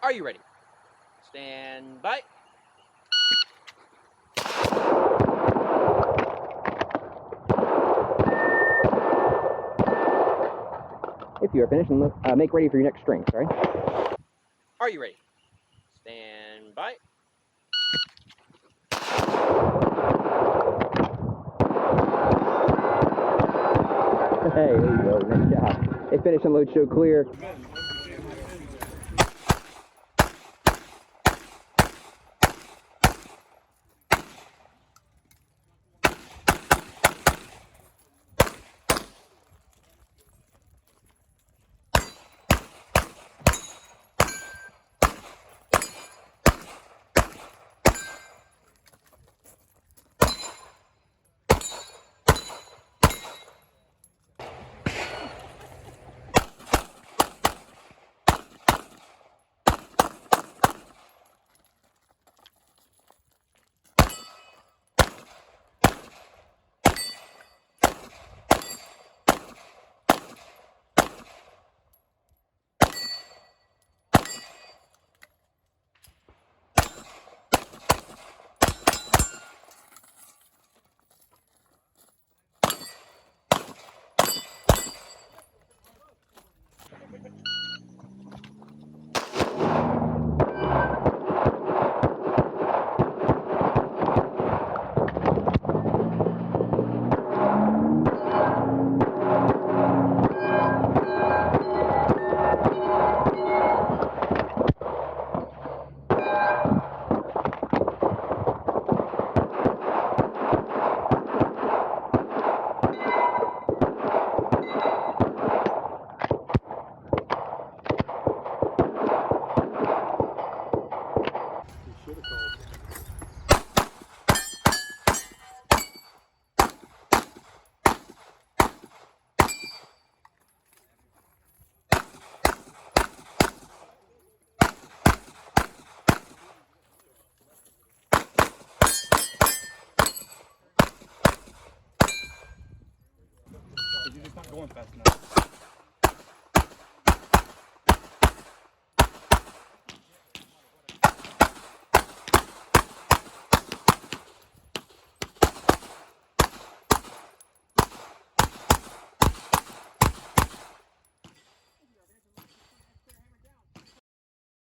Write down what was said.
Are you ready? Stand by. If you are finished, make ready for your next string, sorry. Are you ready? Stand by. Hey, there you go. Nice job. Hey, finish and load show clear. You're just not going fast enough.